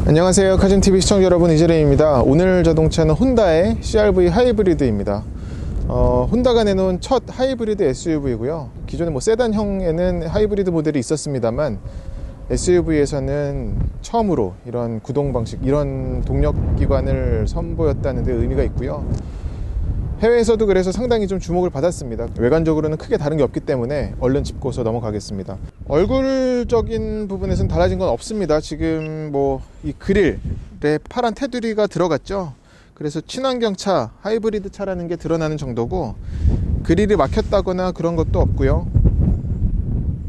안녕하세요, 카진TV 시청자 여러분, 이재림입니다. 오늘 자동차는 혼다의 CR-V 하이브리드입니다. 혼다가 내놓은 첫 하이브리드 SUV고요. 기존에 세단형에는 하이브리드 모델이 있었습니다만 SUV에서는 처음으로 이런 구동 방식, 이런 동력기관을 선보였다는 데 의미가 있고요. 해외에서도 그래서 상당히 좀 주목을 받았습니다. 외관적으로는 크게 다른 게 없기 때문에 얼른 짚고서 넘어가겠습니다. 얼굴적인 부분에서는 달라진 건 없습니다. 지금 이 그릴에 파란 테두리가 들어갔죠. 그래서 친환경차, 하이브리드 차라는 게 드러나는 정도고, 그릴이 막혔다거나 그런 것도 없고요.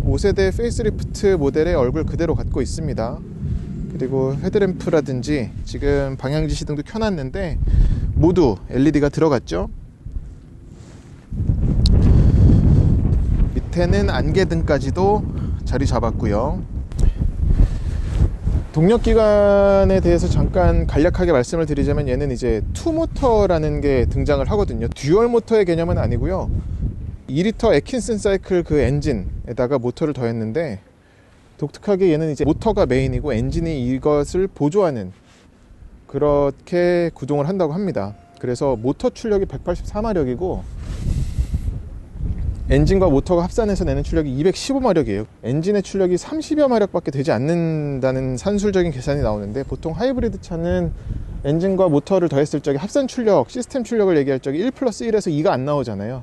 5세대 페이스리프트 모델의 얼굴 그대로 갖고 있습니다. 그리고 헤드램프라든지 지금 방향지 시등도 켜놨는데 모두 LED가 들어갔죠. 밑에는 안개등까지도 자리 잡았고요. 동력기관에 대해서 잠깐 간략하게 말씀을 드리자면, 얘는 이제 투모터라는 게 등장을 하거든요. 듀얼 모터의 개념은 아니고요. 2리터 애킨슨 사이클 그 엔진에다가 모터를 더했는데, 독특하게 얘는 이제 모터가 메인이고 엔진이 이것을 보조하는, 그렇게 구동을 한다고 합니다. 그래서 모터 출력이 184마력이고 엔진과 모터가 합산해서 내는 출력이 215마력이에요. 엔진의 출력이 30여 마력밖에 되지 않는다는 산술적인 계산이 나오는데, 보통 하이브리드 차는 엔진과 모터를 더했을 적에 합산 출력, 시스템 출력을 얘기할 적에 1 플러스 1에서 2가 안 나오잖아요.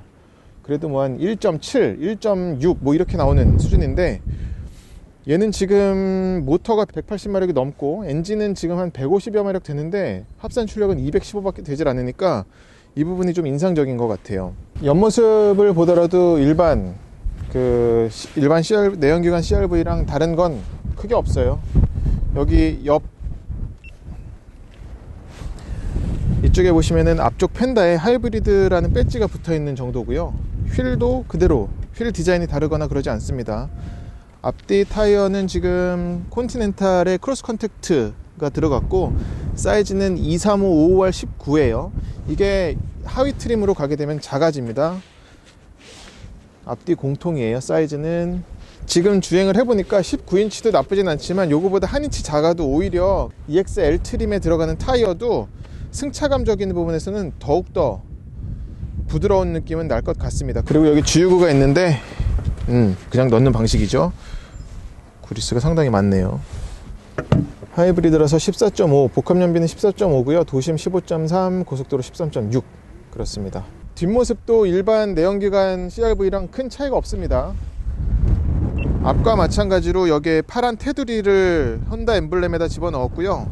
그래도 한 1.7, 1.6 이렇게 나오는 수준인데, 얘는 지금 모터가 180마력이 넘고 엔진은 지금 한 150여 마력 되는데 합산 출력은 215밖에 되질 않으니까 이 부분이 좀 인상적인 것 같아요. 옆모습을 보더라도 일반 내연기관 CR-V랑 다른 건 크게 없어요. 여기 이쪽에 보시면은 앞쪽 펜다에 하이브리드라는 배지가 붙어 있는 정도고요. 휠도 그대로, 휠 디자인이 다르거나 그러지 않습니다. 앞뒤 타이어는 지금 콘티넨탈의 크로스 컨택트가 들어갔고, 사이즈는 235-5R19예요 이게 하위 트림으로 가게 되면 작아집니다. 앞뒤 공통이에요. 사이즈는 지금 주행을 해보니까 19인치도 나쁘진 않지만 요거보다 한 인치 작아도 오히려 EXL 트림에 들어가는 타이어도 승차감적인 부분에서는 더욱더 부드러운 느낌은 날 것 같습니다. 그리고 여기 주유구가 있는데 그냥 넣는 방식이죠. 그리스가 상당히 많네요. 하이브리드라서 14.5, 복합연비는 14.5고요 도심 15.3, 고속도로 13.6 그렇습니다. 뒷모습도 일반 내연기관 CR-V랑 큰 차이가 없습니다. 앞과 마찬가지로 여기에 파란 테두리를 혼다 엠블렘에다 집어넣었고요.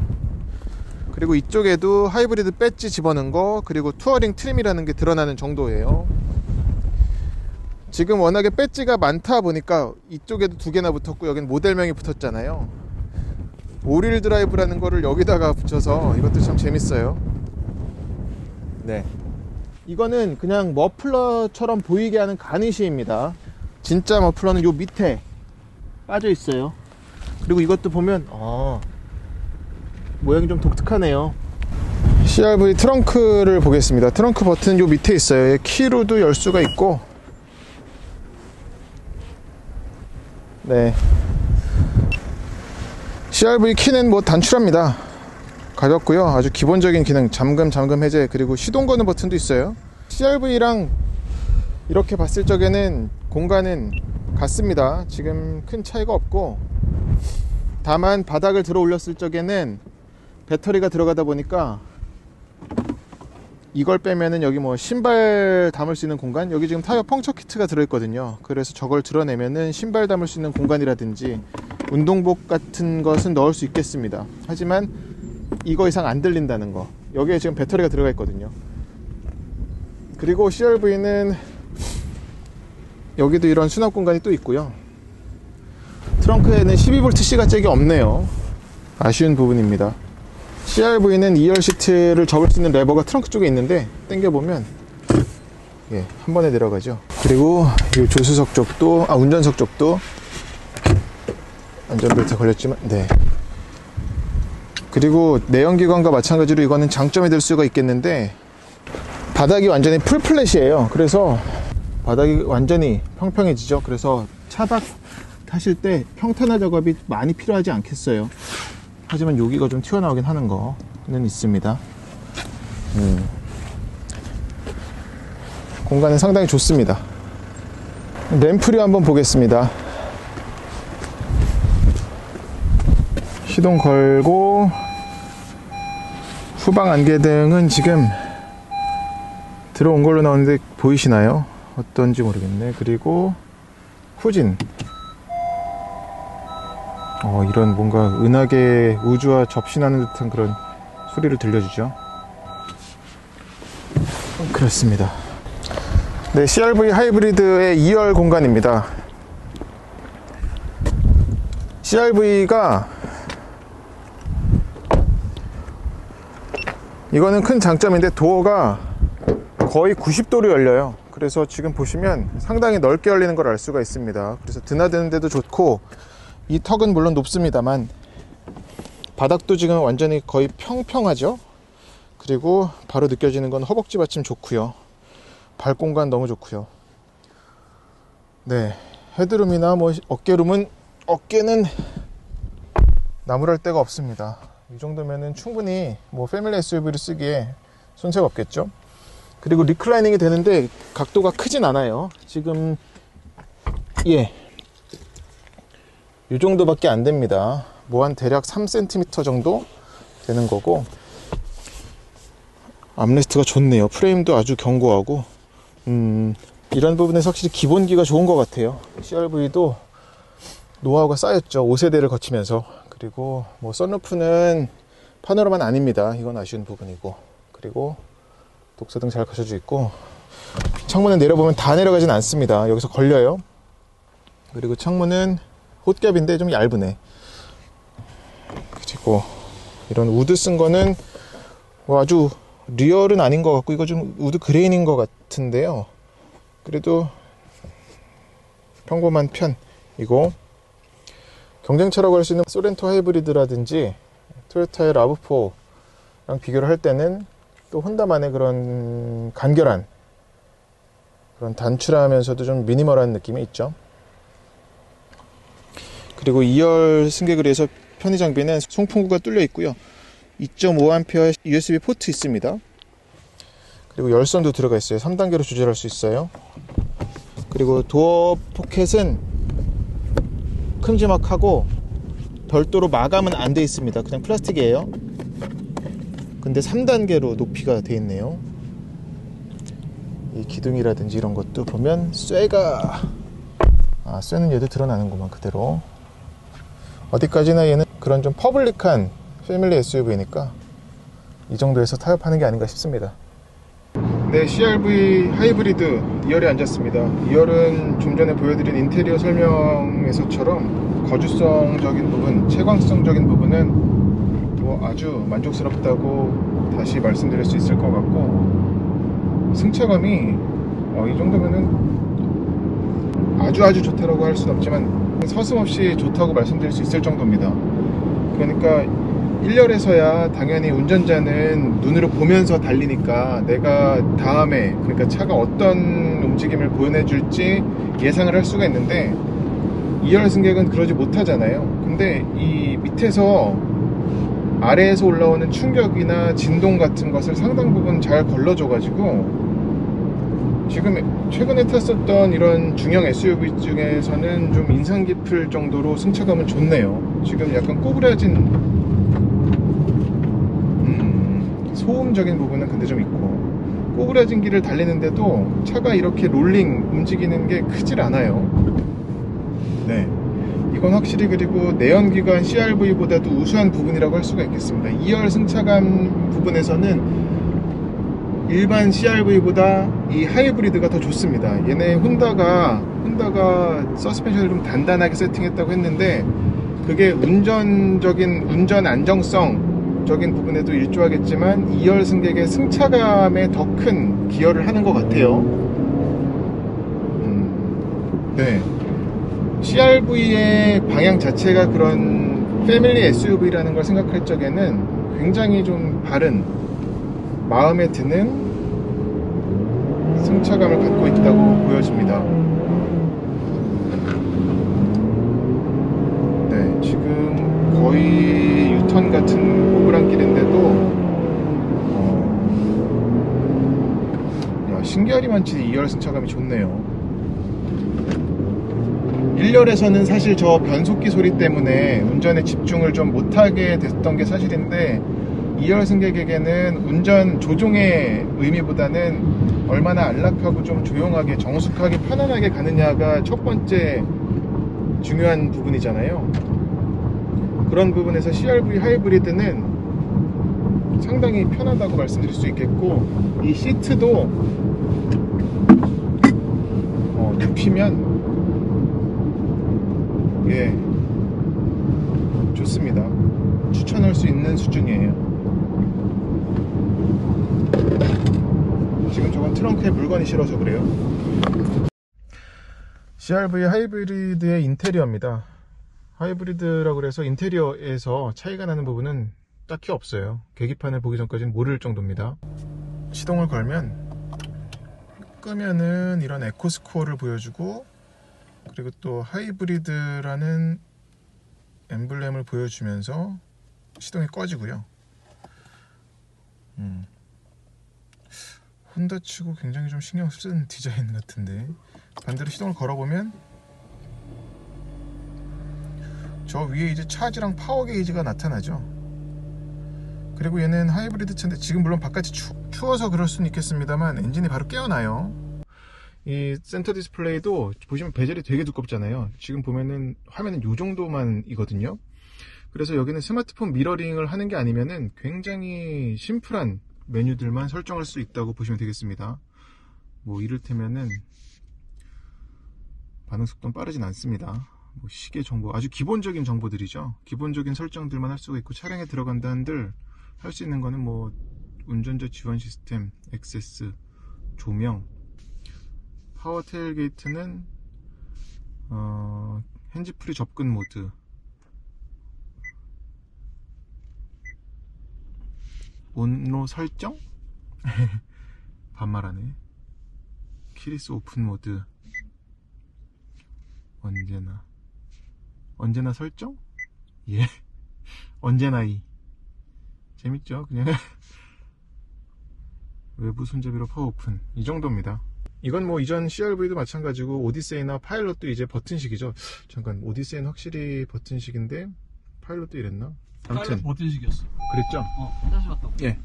그리고 이쪽에도 하이브리드 배지 집어넣은 거, 그리고 투어링 트림이라는 게 드러나는 정도예요. 지금 워낙에 배지가 많다 보니까 이쪽에도 2개나 붙었고 여긴 모델명이 붙었잖아요. 오릴 드라이브라는 거를 여기다가 붙여서 이것도 참 재밌어요. 네, 이거는 그냥 머플러처럼 보이게 하는 가니쉬입니다. 진짜 머플러는 요 밑에 빠져 있어요. 그리고 이것도 보면 모양이 좀 독특하네요. CR-V 트렁크를 보겠습니다. 트렁크 버튼 요 밑에 있어요. 키로도 열 수가 있고, 네, CR-V 키는 단출합니다. 가볍고요. 아주 기본적인 기능, 잠금 해제, 그리고 시동 거는 버튼도 있어요. CR-V랑 이렇게 봤을 적에는 공간은 같습니다. 지금 큰 차이가 없고, 다만 바닥을 들어 올렸을 적에는 배터리가 들어가다 보니까 이걸 빼면은 여기 신발 담을 수 있는 공간, 여기 지금 타이어 펑처 키트가 들어있거든요. 그래서 저걸 드러내면은 신발 담을 수 있는 공간이라든지 운동복 같은 것은 넣을 수 있겠습니다. 하지만 이거 이상 안 들린다는 거, 여기에 지금 배터리가 들어가 있거든요. 그리고 CR-V는 여기도 이런 수납 공간이 또 있고요. 트렁크에는 12VC가 잭이 없네요. 아쉬운 부분입니다. CR-V는 2열 시트를 접을 수 있는 레버가 트렁크 쪽에 있는데 당겨보면 한 번에 내려가죠. 그리고 이 조수석 쪽도, 운전석 쪽도 안전벨트 걸렸지만, 네. 그리고 내연기관과 마찬가지로 이거는 장점이 될 수가 있겠는데, 바닥이 완전히 풀플랫이에요. 그래서 바닥이 완전히 평평해지죠. 그래서 차박 타실 때 평탄화 작업이 많이 필요하지 않겠어요. 하지만 여기가 좀 튀어나오긴 하는 거는 있습니다. 공간은 상당히 좋습니다. 램프류 한번 보겠습니다. 시동 걸고 후방 안개등은 지금 들어온 걸로 나오는데 보이시나요? 어떤지 모르겠네. 그리고 후진, 이런 뭔가 은하계 우주와 접신하는 듯한 그런 소리를 들려주죠. 그렇습니다. 네, CR-V 하이브리드의 2열 공간입니다. CR-V가 이거는 큰 장점인데 도어가 거의 90도로 열려요. 그래서 지금 보시면 상당히 넓게 열리는 걸 알 수가 있습니다. 그래서 드나드는 데도 좋고, 이 턱은 물론 높습니다만 바닥도 지금 완전히 거의 평평하죠. 그리고 바로 느껴지는 건 허벅지 받침 좋고요. 발 공간 너무 좋고요. 네, 헤드룸이나 뭐 어깨는 나무랄 데가 없습니다. 이 정도면은 충분히 뭐 패밀리 SUV를 쓰기에 손색 없겠죠. 그리고 리클라이닝이 되는데 각도가 크진 않아요. 지금 이 정도밖에 안 됩니다. 뭐 한 대략 3cm 정도 되는 거고, 암레스트가 좋네요. 프레임도 아주 견고하고, 이런 부분에서 확실히 기본기가 좋은 것 같아요. CR-V도 노하우가 쌓였죠. 5세대를 거치면서. 그리고 뭐 썬루프는 파노라마는 아닙니다. 이건 아쉬운 부분이고, 그리고 독서등 잘 갖춰져 있고, 창문을 내려보면 다 내려가진 않습니다. 여기서 걸려요. 그리고 창문은 홑겹인데 좀 얇으네. 그리고 이런 우드 쓴 거는 뭐 아주 리얼은 아닌 것 같고, 이거 좀 우드 그레인인 것 같은데요. 그래도 평범한 편이고, 경쟁차라고 할 수 있는 소렌토 하이브리드라든지 토요타의 라브4랑 비교를 할 때는 또 혼다만의 그런 간결한, 그런 단출하면서도 좀 미니멀한 느낌이 있죠. 그리고 2열 승객을 위해서 편의 장비는 송풍구가 뚫려 있고요. 2.5A USB 포트 있습니다. 그리고 열선도 들어가 있어요. 3단계로 조절할 수 있어요. 그리고 도어 포켓은 큼지막하고 별도로 마감은 안 돼 있습니다. 그냥 플라스틱이에요. 근데 3단계로 높이가 돼 있네요. 이 기둥이라든지 이런 것도 보면 쇠가, 쇠는 얘도 드러나는구만 그대로. 어디까지나 얘는 그런 좀 퍼블릭한 패밀리 SUV니까 이 정도에서 타협하는 게 아닌가 싶습니다. 네, CR-V 하이브리드 2열에 앉았습니다. 2열은 좀 전에 보여드린 인테리어 설명에서처럼 거주성적인 부분, 채광성적인 부분은 뭐 아주 만족스럽다고 다시 말씀드릴 수 있을 것 같고, 승차감이 이 정도면은 아주 좋다라고 할 수는 없지만 서슴없이 좋다고 말씀드릴 수 있을 정도입니다. 그러니까 1열에서야 당연히 운전자는 눈으로 보면서 달리니까 내가 다음에, 그러니까 차가 어떤 움직임을 보여줄지 예상을 할 수가 있는데, 2열 승객은 그러지 못하잖아요. 근데 이 밑에서 아래에서 올라오는 충격이나 진동 같은 것을 상당 부분 잘 걸러줘가지고, 지금 최근에 탔었던 이런 중형 SUV 중에서는 좀 인상 깊을 정도로 승차감은 좋네요. 지금 약간 꼬부라진 소음적인 부분은 근데 좀 있고, 꼬부라진 길을 달리는데도 차가 이렇게 롤링 움직이는 게 크질 않아요. 네, 이건 확실히, 그리고 내연기관 CR-V보다도 우수한 부분이라고 할 수가 있겠습니다. 2열 승차감 부분에서는 일반 CR-V보다 이 하이브리드가 더 좋습니다. 얘네 혼다가 서스펜션을 좀 단단하게 세팅했다고 했는데, 그게 운전 안정성적인 부분에도 일조하겠지만 2열 승객의 승차감에 더 큰 기여를 하는 것 같아요. 네, CR-V의 방향 자체가 그런 패밀리 SUV라는 걸 생각할 적에는 굉장히 좀 바른, 마음에 드는 승차감을 갖고 있다고 보여집니다. 네, 지금 거의 유턴 같은 오브랑길인데도 신기하리만치 2열 승차감이 좋네요. 1열에서는 사실 저 변속기 소리 때문에 운전에 집중을 좀 못하게 됐던 게 사실인데 2열 승객에게는 운전 조종의 의미보다는 얼마나 안락하고 좀 조용하게 정숙하게 편안하게 가느냐가 첫 번째 중요한 부분이잖아요. 그런 부분에서 CR-V 하이브리드는 상당히 편하다고 말씀드릴 수 있겠고, 이 시트도 눕히면 좋습니다. 추천할 수 있는 수준이에요. 지금 저건 트렁크에 물건이 실어서 그래요. CR-V 하이브리드의 인테리어입니다. 하이브리드라고 그래서 인테리어에서 차이가 나는 부분은 딱히 없어요. 계기판을 보기 전까지는 모를 정도입니다. 시동을 걸면 끄면은 이런 에코스코어를 보여주고, 그리고 또 하이브리드라는 엠블렘을 보여주면서 시동이 꺼지고요. 혼다 치고 굉장히 좀 신경 쓴 디자인 같은데, 반대로 시동을 걸어보면 저 위에 이제 차지랑 파워 게이지가 나타나죠. 그리고 얘는 하이브리드 차인데 지금 물론 바깥이 추워서 그럴 수는 있겠습니다만 엔진이 바로 깨어나요. 이 센터 디스플레이도 보시면 베젤이 되게 두껍잖아요. 지금 보면은 화면은 요 정도만이거든요. 그래서 여기는 스마트폰 미러링을 하는 게 아니면은 굉장히 심플한 메뉴들만 설정할 수 있다고 보시면 되겠습니다. 뭐 이를테면은 반응 속도는 빠르진 않습니다. 뭐 시계 정보, 아주 기본적인 정보들이죠. 기본적인 설정들만 할 수가 있고, 차량에 들어간다 한들 할 수 있는 거는 뭐 운전자 지원 시스템, 액세스, 조명, 파워 테일게이트는 핸즈프리 접근 모드, 온로 설정? 반말하네. 키리스 오픈 모드, 언제나 설정? 예. 언제나 재밌죠? 그냥 외부 손잡이로 파워 오픈, 이 정도입니다. 이건 뭐 이전 CR-V도 마찬가지고 오디세이나 파일럿도 이제 버튼식이죠. 잠깐, 오디세이는 확실히 버튼식인데 파일럿도 이랬나? 아무튼 버튼식이었어. 그랬죠? 다시 왔다고. 예.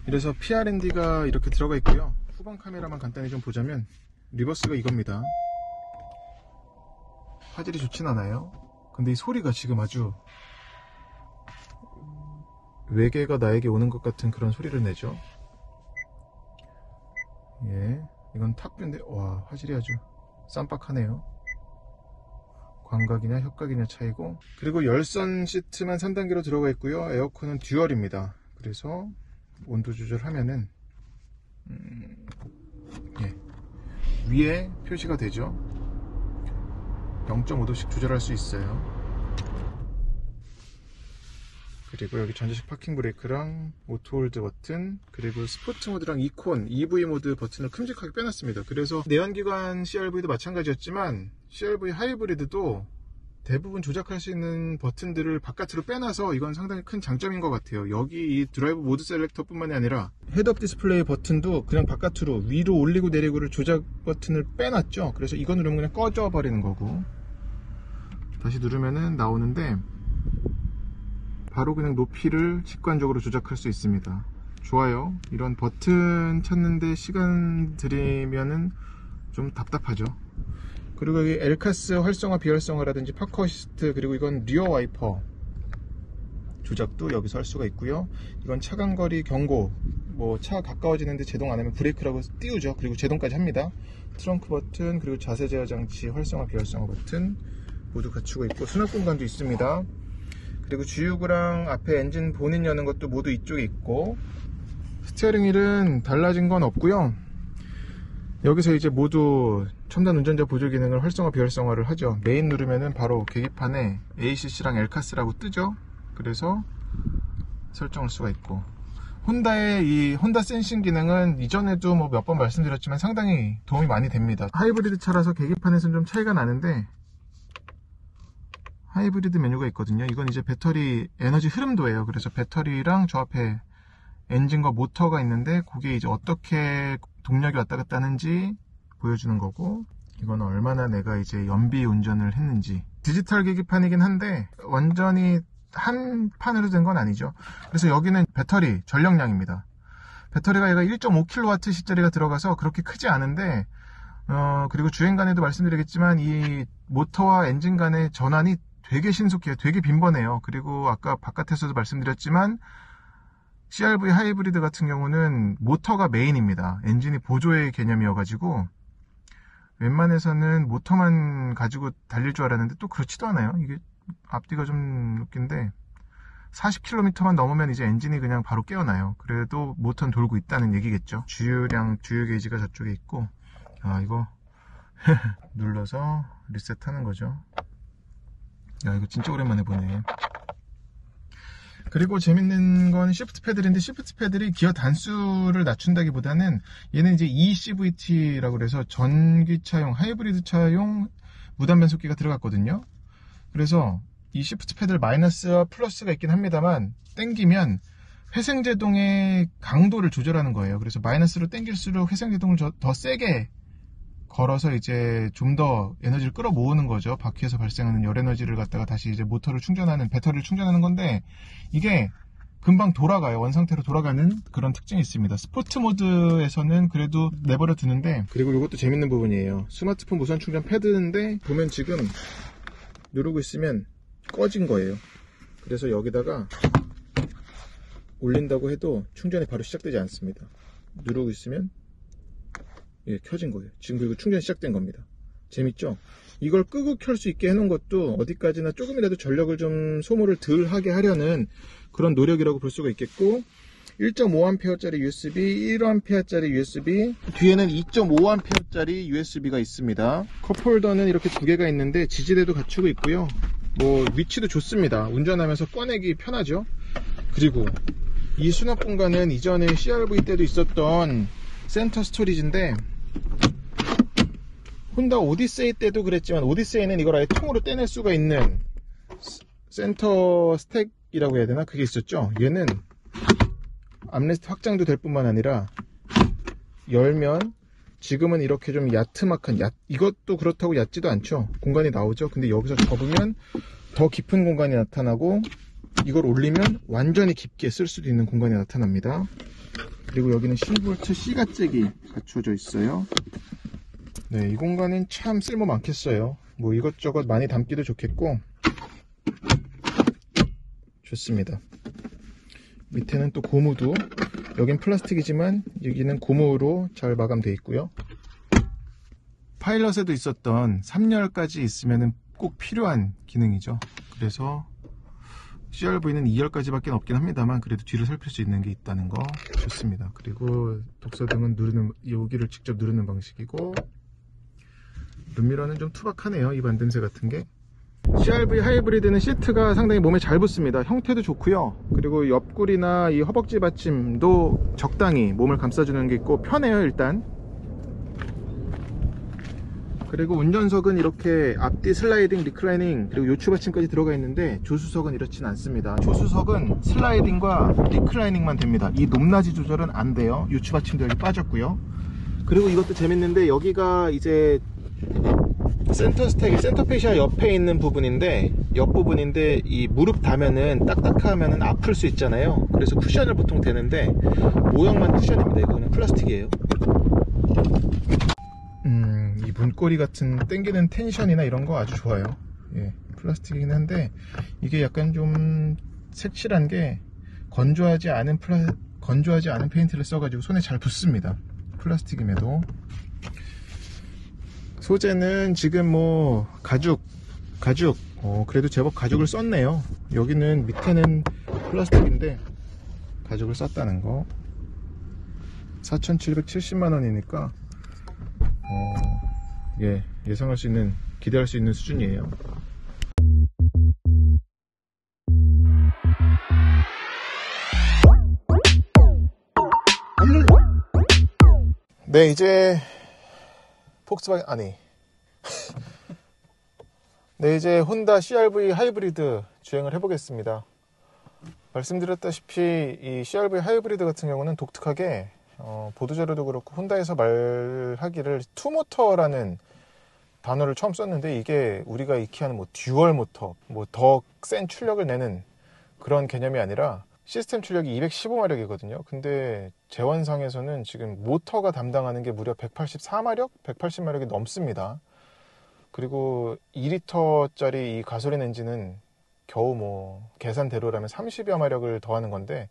이래서 PRND가 이렇게 들어가 있고요. 후방 카메라만 간단히 좀 보자면 리버스가 이겁니다. 화질이 좋진 않아요. 근데 이 소리가 지금 아주 외계가 나에게 오는 것 같은 그런 소리를 내죠. 예, 이건 탑뷰인데 와, 화질이 아주 쌈박하네요. 광각이냐 협각이냐 차이고, 그리고 열선 시트만 3단계로 들어가 있고요. 에어컨은 듀얼입니다. 그래서 온도 조절하면은 위에 표시가 되죠. 0.5도씩 조절할 수 있어요. 그리고 여기 전자식 파킹 브레이크랑 오토홀드 버튼, 그리고 스포츠 모드랑 이콘, EV 모드 버튼을 큼직하게 빼놨습니다. 그래서 내연기관 CR-V도 마찬가지였지만 CR-V 하이브리드도 대부분 조작할 수 있는 버튼들을 바깥으로 빼놔서 이건 상당히 큰 장점인 것 같아요. 여기 이 드라이브 모드 셀렉터 뿐만이 아니라 헤드업 디스플레이 버튼도 그냥 바깥으로 위로 올리고 내리고를 조작 버튼을 빼놨죠. 그래서 이거 누르면 그냥 꺼져 버리는 거고, 다시 누르면은 나오는데 바로 그냥 높이를 직관적으로 조작할 수 있습니다. 좋아요. 이런 버튼 찾는데 시간 들이면은 좀 답답하죠. 그리고 여기 엘카스 활성화 비활성화라든지 파크 어시스트, 그리고 이건 리어 와이퍼 조작도 여기서 할 수가 있고요. 이건 차간거리 경고, 뭐 차 가까워지는데 제동 안 하면 브레이크라고 띄우죠. 그리고 제동까지 합니다. 트렁크 버튼, 그리고 자세 제어 장치 활성화 비활성화 버튼 모두 갖추고 있고, 수납 공간도 있습니다. 그리고 주유구랑 앞에 엔진 본인 여는 것도 모두 이쪽에 있고, 스티어링 휠은 달라진 건 없고요. 여기서 이제 모두 첨단 운전자 보조 기능을 활성화 비활성화를 하죠. 메인 누르면은 바로 계기판에 ACC랑 엘카스라고 뜨죠. 그래서 설정할 수가 있고, 혼다의 이 혼다 센싱 기능은 이전에도 뭐 몇 번 말씀드렸지만 상당히 도움이 많이 됩니다. 하이브리드 차라서 계기판에서는 좀 차이가 나는데 하이브리드 메뉴가 있거든요. 이건 이제 배터리 에너지 흐름도예요. 그래서 배터리랑 저 앞에 엔진과 모터가 있는데 그게 이제 어떻게 동력이 왔다 갔다 하는지 보여주는 거고, 이건 얼마나 내가 이제 연비 운전을 했는지. 디지털 계기판이긴 한데 완전히 한 판으로 된 건 아니죠. 그래서 여기는 배터리 전력량입니다. 배터리가 얘가 1.5kWh짜리가 들어가서 그렇게 크지 않은데, 그리고 주행 간에도 말씀드리겠지만 이 모터와 엔진 간의 전환이 되게 신속해요. 되게 빈번해요. 그리고 아까 바깥에서도 말씀드렸지만 CR-V 하이브리드 같은 경우는 모터가 메인입니다. 엔진이 보조의 개념이어가지고 웬만해서는 모터만 가지고 달릴 줄 알았는데 또 그렇지도 않아요. 이게 앞뒤가 좀 웃긴데 40km만 넘으면 이제 엔진이 그냥 바로 깨어나요. 그래도 모터는 돌고 있다는 얘기겠죠. 주유량, 주유 게이지가 저쪽에 있고, 이거 눌러서 리셋하는 거죠. 야, 이거 진짜 오랜만에 보네. 그리고 재밌는 건 시프트 패들인데, 시프트 패들이 기어 단수를 낮춘다기보다는 얘는 이제 eCVT라고 그래서 전기차용, 하이브리드 차용 무단 변속기가 들어갔거든요. 그래서 이 시프트 패들 마이너스와 플러스가 있긴 합니다만 당기면 회생제동의 강도를 조절하는 거예요. 그래서 마이너스로 당길수록 회생제동을 더 세게 걸어서 이제 좀 더 에너지를 끌어모으는 거죠. 바퀴에서 발생하는 열 에너지를 갖다가 다시 이제 모터를 충전하는, 배터리를 충전하는 건데, 이게 금방 돌아가요. 원상태로 돌아가는 그런 특징이 있습니다. 스포트 모드에서는 그래도 내버려 두는데, 그리고 이것도 재밌는 부분이에요. 스마트폰 무선 충전 패드인데 보면 지금 누르고 있으면 꺼진 거예요. 그래서 여기다가 올린다고 해도 충전이 바로 시작되지 않습니다. 누르고 있으면 켜진 거예요. 지금 그리고 충전이 시작된 겁니다. 재밌죠? 이걸 끄고 켤 수 있게 해놓은 것도 어디까지나 조금이라도 전력을 좀 소모를 덜 하게 하려는 그런 노력이라고 볼 수가 있겠고, 1.5A짜리 USB, 1A짜리 USB, 뒤에는 2.5A짜리 USB가 있습니다. 컵홀더는 이렇게 두 개가 있는데 지지대도 갖추고 있고요. 뭐 위치도 좋습니다. 운전하면서 꺼내기 편하죠. 그리고 이 수납 공간은 이전에 CR-V 때도 있었던 센터 스토리지인데, 혼다 오디세이 때도 그랬지만 오디세이는 이걸 아예 통으로 떼낼 수가 있는 센터 스택이라고 해야 되나? 그게 있었죠. 얘는 암레스트 확장도 될 뿐만 아니라 열면 지금은 이렇게 좀 야트막한, 이것도 그렇다고 얕지도 않죠. 공간이 나오죠. 근데 여기서 접으면 더 깊은 공간이 나타나고, 이걸 올리면 완전히 깊게 쓸 수도 있는 공간이 나타납니다. 그리고 여기는 12V C가잭이 갖춰져 있어요. 네, 이 공간은 참 쓸모 많겠어요. 뭐 이것저것 많이 담기도 좋겠고 좋습니다. 밑에는 또 고무도, 여긴 플라스틱이지만 여기는 고무로 잘 마감되어 있고요. 파일럿에도 있었던 3열까지 있으면 꼭 필요한 기능이죠. 그래서 CR-V는 2열까지밖에 없긴 합니다만 그래도 뒤를 살필 수 있는 게 있다는 거 좋습니다. 그리고 독서등은 여기를 직접 누르는 방식이고, 룸미러는 좀 투박하네요. 이 반냄새 같은 게. CR-V 하이브리드는 시트가 상당히 몸에 잘 붙습니다. 형태도 좋고요. 그리고 옆구리나 이 허벅지 받침도 적당히 몸을 감싸주는 게 있고 편해요. 일단. 그리고 운전석은 이렇게 앞뒤 슬라이딩, 리클라이닝, 그리고 요추 받침까지 들어가 있는데 조수석은 이렇진 않습니다. 조수석은 슬라이딩과 리클라이닝만 됩니다. 이 높낮이 조절은 안 돼요. 요추 받침도 여기 빠졌고요. 그리고 이것도 재밌는데, 여기가 이제 센터 스택이 센터 페시아 옆에 있는 부분인데, 옆부분인데 이 무릎 닿으면은 딱딱하면은 아플 수 있잖아요. 그래서 쿠션을 보통 대는데 모양만 쿠션입니다. 이거는 플라스틱이에요. 이 문고리 같은 당기는 텐션이나 이런 거 아주 좋아요. 예, 플라스틱이긴 한데 이게 약간 좀 색칠한 게 건조하지 않은 페인트를 써가지고 손에 잘 붙습니다. 플라스틱임에도. 소재는 지금 뭐 가죽 그래도 제법 가죽을 썼네요. 여기는 밑에는 플라스틱인데 가죽을 썼다는 거. 4,770만원이니까 예상할 수 있는, 기대할 수 있는 수준이에요. 네, 이제 폭스바겐, 아니 네, 이제 혼다 CR-V 하이브리드 주행을 해보겠습니다. 말씀드렸다시피 이 CR-V 하이브리드 같은 경우는 독특하게 보도자료도 그렇고 혼다에서 말하기를 투모터라는 단어를 처음 썼는데, 이게 우리가 익히하는 뭐 듀얼 모터, 뭐 더 센 출력을 내는 그런 개념이 아니라 시스템 출력이 215마력이거든요. 근데 제원상에서는 지금 모터가 담당하는 게 무려 184마력, 180마력이 넘습니다. 그리고 2리터짜리 이 가솔린 엔진은 겨우 뭐 계산대로라면 30여 마력을 더하는 건데,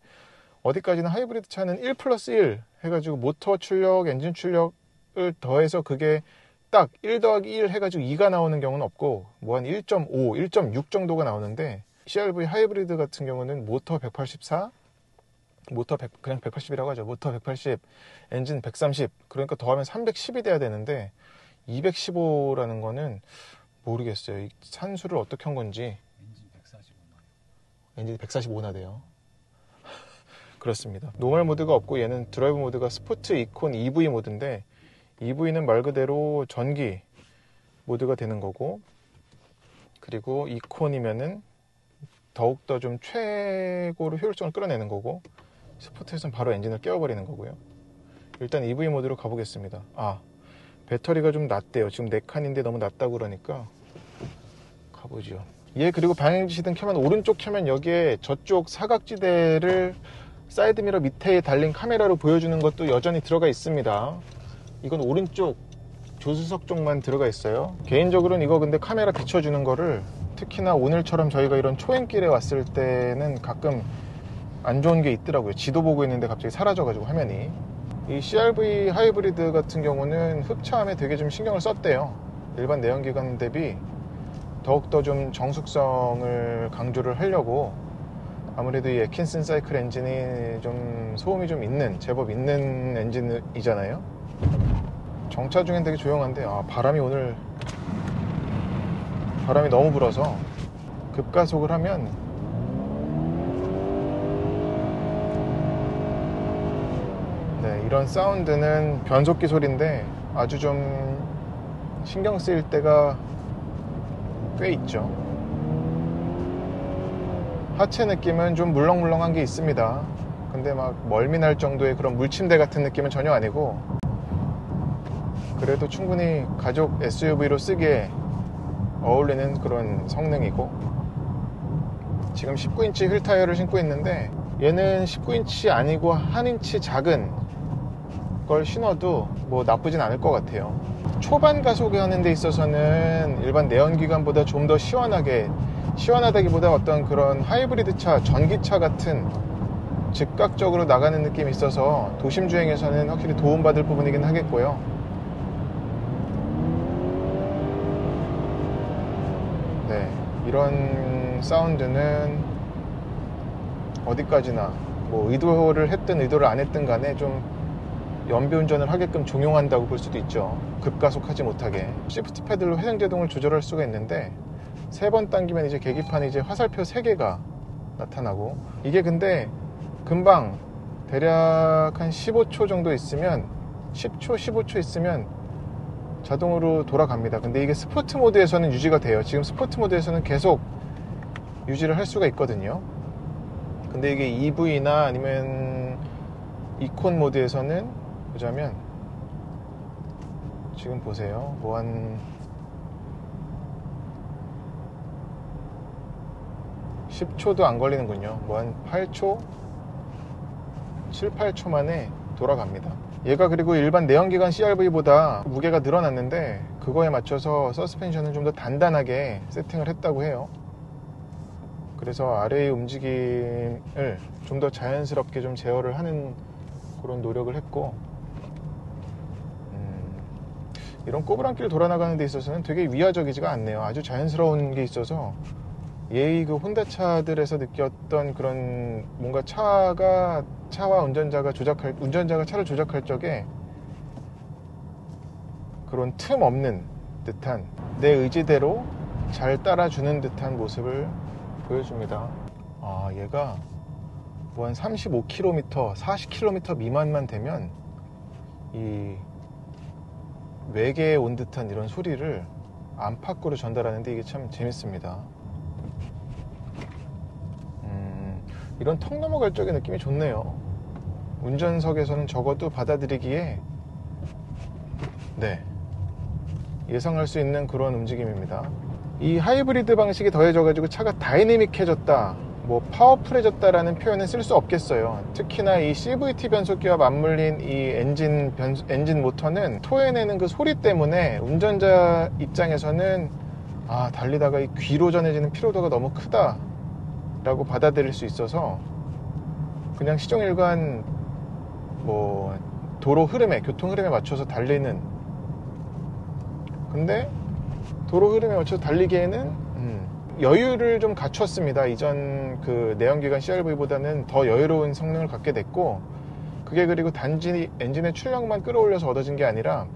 어디까지나 하이브리드 차는 1 플러스 1 해가지고 모터 출력, 엔진 출력을 더해서 그게 딱 1 더하기 1 해가지고 2가 나오는 경우는 없고, 뭐 한 1.5, 1.6 정도가 나오는데, CR-V 하이브리드 같은 경우는 모터 184, 모터 100, 그냥 180이라고 하죠. 모터 180, 엔진 130, 그러니까 더하면 310이 돼야 되는데 215라는 거는 모르겠어요. 이 산수를 어떻게 한 건지. 엔진 145나 돼요. 그렇습니다. 노멀 모드가 없고, 얘는 드라이브 모드가 스포트, 이콘, EV 모드인데, EV는 말 그대로 전기 모드가 되는 거고, 그리고 이콘이면은 더욱더 좀 최고로 효율성을 끌어내는 거고, 스포트에서는 바로 엔진을 깨워버리는 거고요. 일단 EV 모드로 가보겠습니다. 배터리가 좀 낮대요. 지금 4칸인데 너무 낮다고 그러니까 가보죠. 그리고 방향지시등 켜면, 오른쪽 켜면 여기에 저쪽 사각지대를 사이드미러 밑에 달린 카메라로 보여주는 것도 여전히 들어가 있습니다. 이건 오른쪽 조수석 쪽만 들어가 있어요. 개인적으로는 이거 근데 카메라 비춰주는 거를, 특히나 오늘처럼 저희가 이런 초행길에 왔을 때는 가끔 안 좋은 게 있더라고요. 지도 보고 있는데 갑자기 사라져가지고 화면이. 이 CR-V 하이브리드 같은 경우는 흡차함에 되게 좀 신경을 썼대요. 일반 내연기관 대비 더욱더 좀 정숙성을 강조를 하려고. 아무래도 이 애킨슨 사이클 엔진이 좀 소음이 좀 있는, 제법 있는 엔진이잖아요. 정차 중엔 되게 조용한데, 바람이 너무 불어서 급가속을 하면 이런 사운드는 변속기 소리인데 아주 좀 신경 쓰일 때가 꽤 있죠. 하체 느낌은 좀 물렁물렁한 게 있습니다. 근데 막 멀미날 정도의 그런 물침대 같은 느낌은 전혀 아니고, 그래도 충분히 가족 SUV로 쓰기에 어울리는 그런 성능이고, 지금 19인치 휠 타이어를 신고 있는데, 얘는 19인치 아니고 1인치 작은 걸 신어도 뭐 나쁘진 않을 것 같아요. 초반 가속하는 데 있어서는 일반 내연기관보다 좀 더 시원하다기보다 어떤 그런 하이브리드 차, 전기차 같은 즉각적으로 나가는 느낌이 있어서 도심 주행에서는 확실히 도움받을 부분이긴 하겠고요. 이런 사운드는 어디까지나 뭐 의도를 했든 의도를 안 했든 간에 좀 연비운전을 하게끔 종용한다고 볼 수도 있죠. 급가속하지 못하게. 시프트 패들로 회전제동을 조절할 수가 있는데, 3번 당기면 이제 계기판에 이제 화살표 3개가 나타나고, 이게 근데 금방 대략 한 15초 정도 있으면, 10초, 15초 있으면 자동으로 돌아갑니다. 근데 이게 스포트 모드에서는 유지가 돼요. 지금 스포트 모드에서는 계속 유지를 할 수가 있거든요. 근데 이게 EV나 아니면 이콘 모드에서는 보자면, 지금 보세요. 뭐 한 10초도 안 걸리는군요. 뭐 한 8초? 7, 8초 만에 돌아갑니다. 얘가 그리고 일반 내연기관 CR-V보다 무게가 늘어났는데, 그거에 맞춰서 서스펜션을 좀 더 단단하게 세팅을 했다고 해요. 그래서 아래의 움직임을 좀 더 자연스럽게 좀 제어를 하는 그런 노력을 했고, 이런 꼬부랑길 돌아나가는 데 있어서는 되게 위화적이지가 않네요. 아주 자연스러운 게 있어서, 그 혼다 차들에서 느꼈던 그런 뭔가 차와 운전자가 차를 조작할 적에 그런 틈 없는 듯한, 내 의지대로 잘 따라주는 듯한 모습을 보여줍니다. 얘가 뭐 한 35km, 40km 미만만 되면 이 외계에 온 듯한 이런 소리를 안팎으로 전달하는데 이게 참 재밌습니다. 이런 턱 넘어갈 적의 느낌이 좋네요. 운전석에서는 적어도 받아들이기에 예상할 수 있는 그런 움직임입니다. 이 하이브리드 방식이 더해져 가지고 차가 다이내믹해졌다, 뭐 파워풀해졌다라는 표현은 쓸 수 없겠어요. 특히나 이 CVT 변속기와 맞물린 이 엔진 모터는 토해내는 그 소리 때문에 운전자 입장에서는 달리다가 이 귀로 전해지는 피로도가 너무 크다 라고 받아들일 수 있어서 그냥 시종일관 뭐 도로 흐름에, 교통 흐름에 맞춰서 달리는, 근데 도로 흐름에 맞춰서 달리기에는 여유를 좀 갖췄습니다. 이전 그 내연기관 CR-V보다는 더 여유로운 성능을 갖게 됐고, 그게 그리고 단지 엔진의 출력만 끌어올려서 얻어진 게 아니라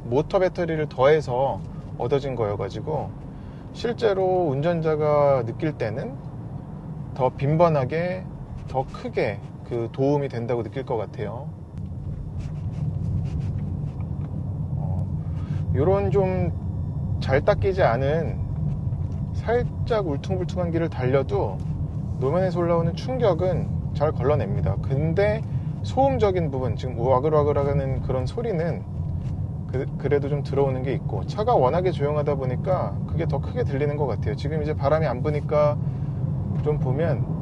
모터 배터리를 더해서 얻어진 거여가지고 실제로 운전자가 느낄 때는 더 빈번하게, 더 크게 그 도움이 된다고 느낄 것 같아요. 요런 좀 잘 닦이지 않은 살짝 울퉁불퉁한 길을 달려도 노면에서 올라오는 충격은 잘 걸러냅니다. 근데 소음적인 부분, 지금 와글와글하는 그런 소리는 그래도 좀 들어오는 게 있고, 차가 워낙에 조용하다 보니까 그게 더 크게 들리는 것 같아요. 지금 이제 바람이 안 부니까 좀 보면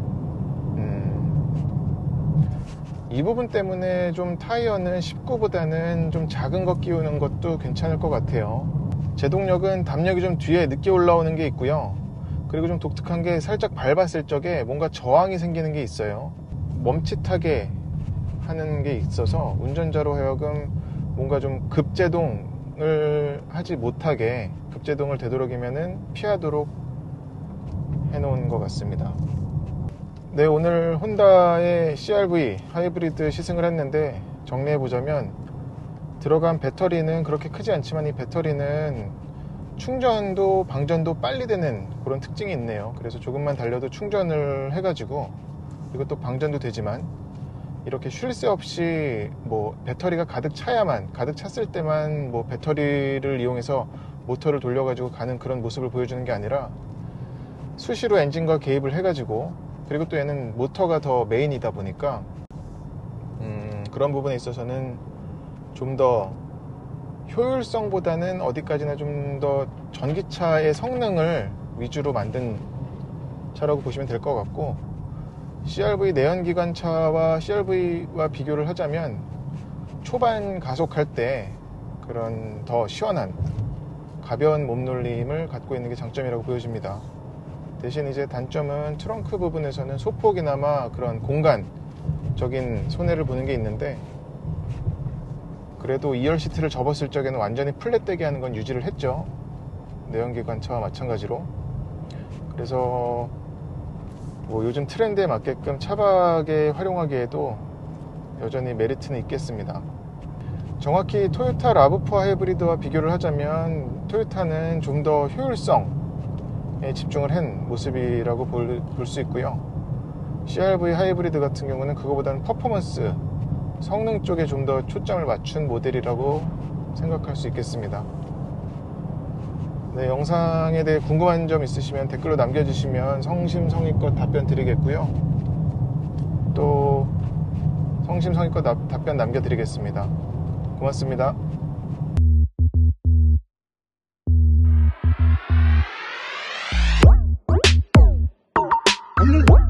이 부분 때문에 좀 타이어는 19보다는 좀 작은 거 끼우는 것도 괜찮을 것 같아요. 제동력은 담력이 좀 뒤에 늦게 올라오는 게 있고요. 그리고 좀 독특한 게 살짝 밟았을 적에 뭔가 저항이 생기는 게 있어요. 멈칫하게 하는 게 있어서 운전자로 하여금 뭔가 좀 급제동을 하지 못하게, 급제동을 되도록이면은 피하도록 해놓은 것 같습니다. 네, 오늘 혼다의 CR-V 하이브리드 시승을 했는데 정리해보자면, 들어간 배터리는 그렇게 크지 않지만 이 배터리는 충전도 방전도 빨리 되는 그런 특징이 있네요. 그래서 조금만 달려도 충전을 해가지고, 그리고 또 방전도 되지만 이렇게 쉴 새 없이 뭐 배터리가 가득 찼을 때만 뭐 배터리를 이용해서 모터를 돌려가지고 가는 그런 모습을 보여주는 게 아니라 수시로 엔진과 개입을 해가지고, 그리고 또 얘는 모터가 더 메인이다 보니까 그런 부분에 있어서는 좀 더 효율성보다는 어디까지나 좀 더 전기차의 성능을 위주로 만든 차라고 보시면 될 것 같고, CR-V 내연기관차와 CR-V와 비교를 하자면 초반 가속할 때 그런 더 시원한 가벼운 몸놀림을 갖고 있는 게 장점이라고 보여집니다. 대신 이제 단점은 트렁크 부분에서는 소폭이나마 그런 공간적인 손해를 보는 게 있는데, 그래도 2열 시트를 접었을 적에는 완전히 플랫되게 하는 건 유지를 했죠. 내연기관차와 마찬가지로. 그래서 뭐 요즘 트렌드에 맞게끔 차박에 활용하기에도 여전히 메리트는 있겠습니다. 정확히 토요타 RAV4 하이브리드와 비교를 하자면 토요타는 좀 더 효율성에 집중을 한 모습이라고 볼 수 있고요. CR-V 하이브리드 같은 경우는 그거보다는 퍼포먼스, 성능 쪽에 좀 더 초점을 맞춘 모델이라고 생각할 수 있겠습니다. 네, 영상에 대해 궁금한 점 있으시면 댓글로 남겨주시면 성심성의껏 답변 드리겠고요. 또 성심성의껏 답변 남겨드리겠습니다. 고맙습니다. Mm-hmm.